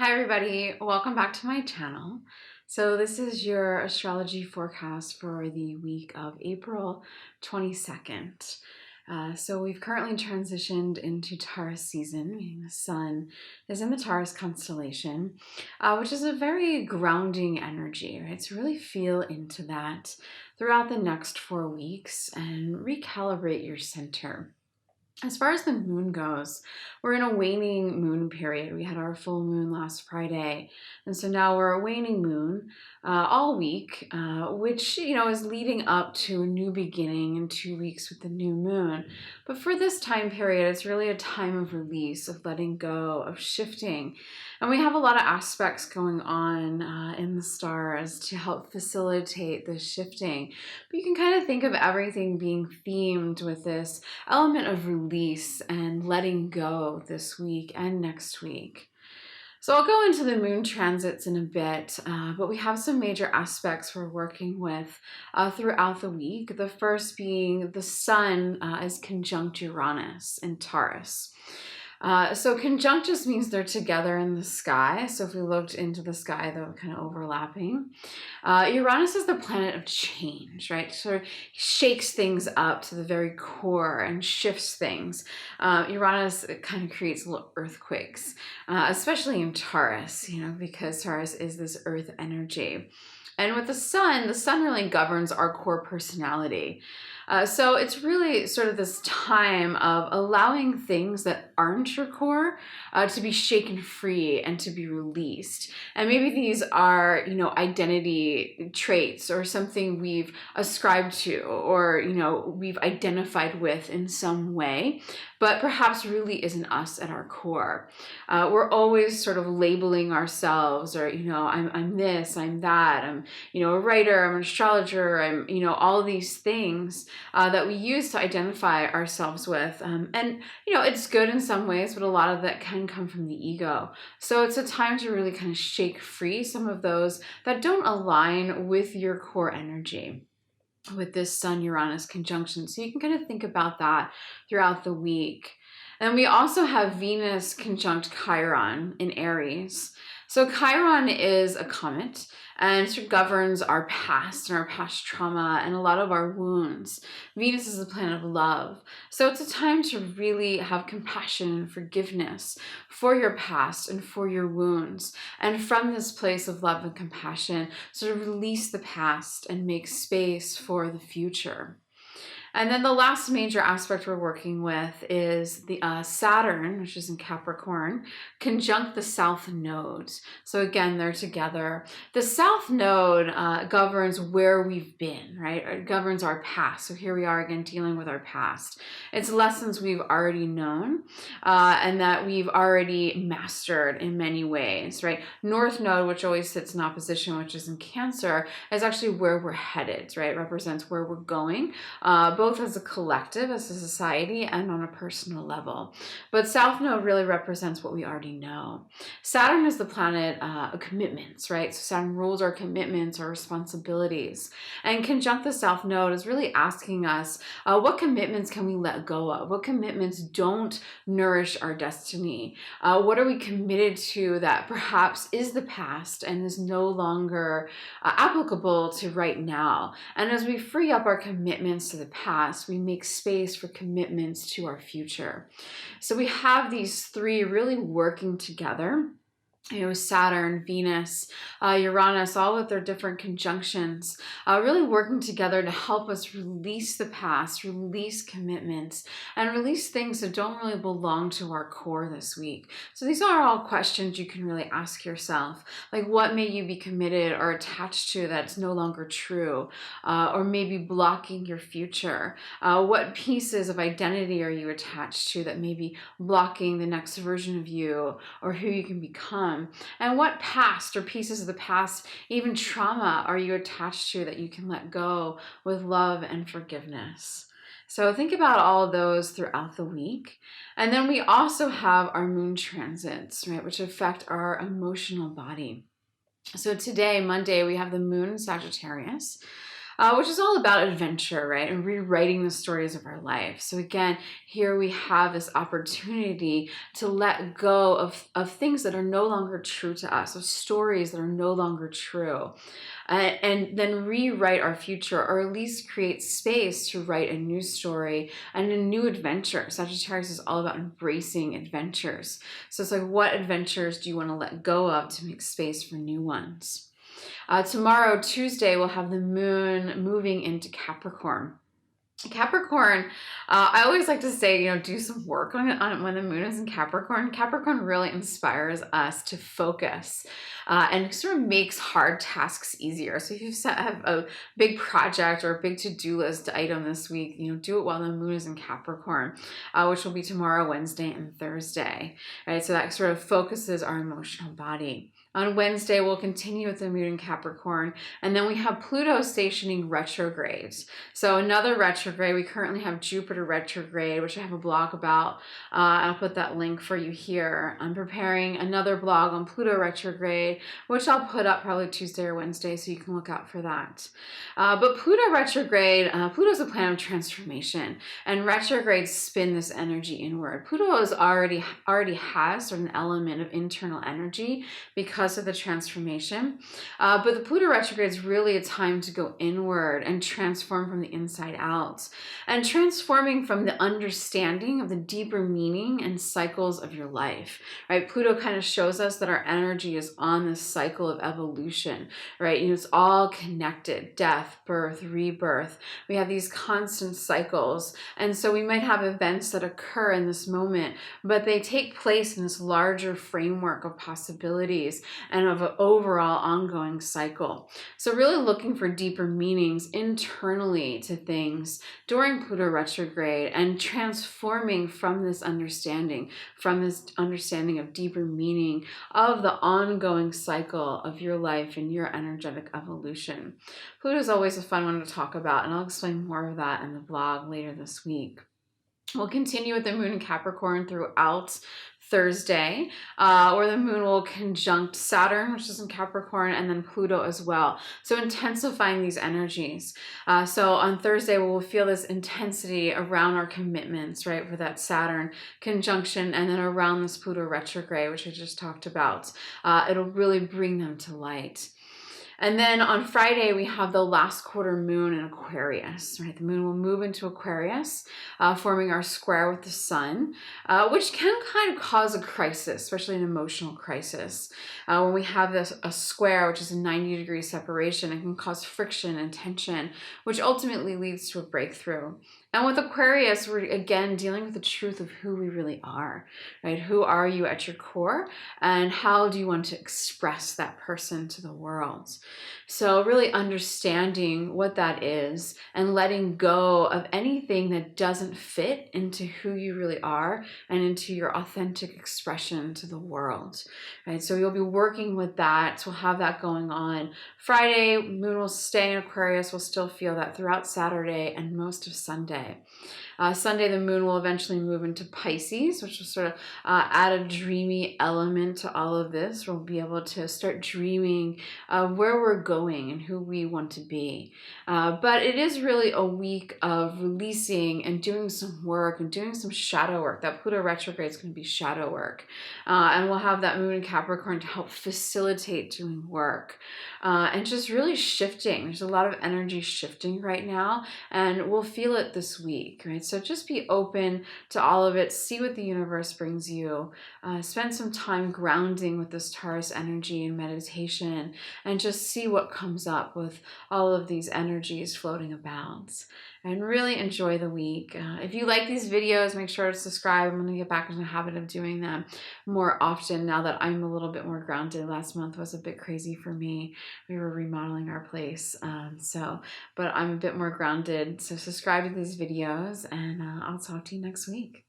Hi everybody, welcome back to my channel. So this is your astrology forecast for the week of April 22nd. So we've currently transitioned into Taurus season, meaning the sun is in the Taurus constellation, which is a very grounding energy, right? So really feel into that throughout the next 4 weeks and recalibrate your center. As far as the moon goes, we're in a waning moon period. We had our full moon last Friday, and so now we're a waning moon all week, which is leading up to a new beginning in 2 weeks with the new moon. But for this time period, it's really a time of release, of letting go, of shifting, and we have a lot of aspects going on in the stars to help facilitate this shifting. But you can kind of think of everything being themed with this element of release and letting go this week and next week. So I'll go into the moon transits in a bit, but we have some major aspects we're working with throughout the week. The first being the sun is conjunct Uranus in Taurus. So conjunct just means they're together in the sky. So if we looked into the sky, they're kind of overlapping. Uranus is the planet of change, right? Sort of shakes things up to the very core and shifts things. Uranus kind of creates little earthquakes, especially in Taurus, because Taurus is this earth energy. And with the sun really governs our core personality. So it's really sort of this time of allowing things that aren't your core to be shaken free and to be released. And maybe these are, identity traits or something we've ascribed to or, we've identified with in some way, but perhaps really isn't us at our core. We're always sort of labeling ourselves or, I'm this, I'm that, I'm, a writer, I'm an astrologer, I'm, all these things that we use to identify ourselves with. And, it's good in some ways, but a lot of that can come from the ego. So it's a time to really kind of shake free some of those that don't align with your core energy with this Sun-Uranus conjunction. So you can kind of think about that throughout the week. And we also have Venus conjunct Chiron in Aries. So Chiron is a comet and it governs our past and our past trauma and a lot of our wounds. Venus is the planet of love. So it's a time to really have compassion and forgiveness for your past and for your wounds. And from this place of love and compassion, sort of release the past and make space for the future. And then the last major aspect we're working with is the Saturn, which is in Capricorn, conjunct the South Node. So again, they're together. The South Node governs where we've been, right? It governs our past. So here we are again dealing with our past. It's lessons we've already known and that we've already mastered in many ways, right? North Node, which always sits in opposition, which is in Cancer, is actually where we're headed, right? It represents where we're going. Both as a collective, as a society, and on a personal level. But South Node really represents what we already know. Saturn is the planet of commitments, right? So Saturn rules our commitments, our responsibilities. And conjunct the South Node is really asking us, what commitments can we let go of? What commitments don't nourish our destiny? What are we committed to that perhaps is the past and is no longer applicable to right now? And as we free up our commitments to the past, we make space for commitments to our future. So we have these three really working together. Saturn, Venus, Uranus, all with their different conjunctions, really working together to help us release the past, release commitments, and release things that don't really belong to our core this week. So these are all questions you can really ask yourself, like what may you be committed or attached to that's no longer true, or maybe blocking your future? What pieces of identity are you attached to that may be blocking the next version of you or who you can become? And what past or pieces of the past, even trauma, are you attached to that you can let go with love and forgiveness? So think about all of those throughout the week. And then we also have our moon transits, right, which affect our emotional body. So today, Monday, we have the moon in Sagittarius. which is all about adventure, right? And rewriting the stories of our life. So again, here we have this opportunity to let go of things that are no longer true to us, of stories that are no longer true. And then rewrite our future, or at least create space to write a new story and a new adventure. Sagittarius is all about embracing adventures. So it's like, what adventures do you want to let go of to make space for new ones? Tomorrow, Tuesday, we'll have the moon moving into Capricorn. Capricorn, I always like to say, do some work on when the moon is in Capricorn. Capricorn really inspires us to focus and sort of makes hard tasks easier. So if you have a big project or a big to-do list item this week, do it while the moon is in Capricorn, which will be tomorrow, Wednesday, and Thursday. Right? So that sort of focuses our emotional body. On Wednesday, we'll continue with the moon in Capricorn, and then we have Pluto stationing retrograde. So another retrograde, we currently have Jupiter retrograde, which I have a blog about. I'll put that link for you here. I'm preparing another blog on Pluto retrograde, which I'll put up probably Tuesday or Wednesday, so you can look out for that. But Pluto retrograde, Pluto's a planet of transformation, and retrogrades spin this energy inward. Pluto already has sort of an element of internal energy because of the transformation. But the Pluto retrograde is really a time to go inward and transform from the inside out, and transforming from the understanding of the deeper meaning and cycles of your life, right? Pluto kind of shows us that our energy is on this cycle of evolution, right? It's all connected: death, birth, rebirth. We have these constant cycles. And so we might have events that occur in this moment, but they take place in this larger framework of possibilities and of an overall ongoing cycle. So really looking for deeper meanings internally to things during Pluto retrograde, and transforming from this understanding of deeper meaning of the ongoing cycle of your life and your energetic evolution. Pluto is always a fun one to talk about, and I'll explain more of that in the blog later this week. We'll continue with the moon in Capricorn throughout Thursday, where the moon will conjunct Saturn, which is in Capricorn, and then Pluto as well. So intensifying these energies. So on Thursday, we'll feel this intensity around our commitments, right, for that Saturn conjunction, and then around this Pluto retrograde, which I just talked about. It'll really bring them to light. And then on Friday, we have the last quarter moon in Aquarius, right? The moon will move into Aquarius, forming our square with the sun, which can kind of cause a crisis, especially an emotional crisis. When we have a square, which is a 90-degree separation, it can cause friction and tension, which ultimately leads to a breakthrough. And with Aquarius, we're again dealing with the truth of who we really are, right? Who are you at your core, and how do you want to express that person to the world? So really understanding what that is and letting go of anything that doesn't fit into who you really are and into your authentic expression to the world, right? So you'll be working with that. So we'll have that going on. Friday, moon will stay in Aquarius. We'll still feel that throughout Saturday and most of Sunday. Sunday, the moon will eventually move into Pisces, which will sort of add a dreamy element to all of this. We'll be able to start dreaming of where we're going and who we want to be. But it is really a week of releasing and doing some work and doing some shadow work. That Pluto retrograde is going to be shadow work. And we'll have that moon in Capricorn to help facilitate doing work. And just really shifting. There's a lot of energy shifting right now, and we'll feel it this week, right? So just be open to all of it. See what the universe brings you. Spend some time grounding with this Taurus energy and meditation, and just see what comes up with all of these energies floating about. And really enjoy the week. If you like these videos, make sure to subscribe. I'm going to get back into the habit of doing them more often now that I'm a little bit more grounded. Last month was a bit crazy for me. We were remodeling our place. But I'm a bit more grounded. So subscribe to these videos, and I'll talk to you next week.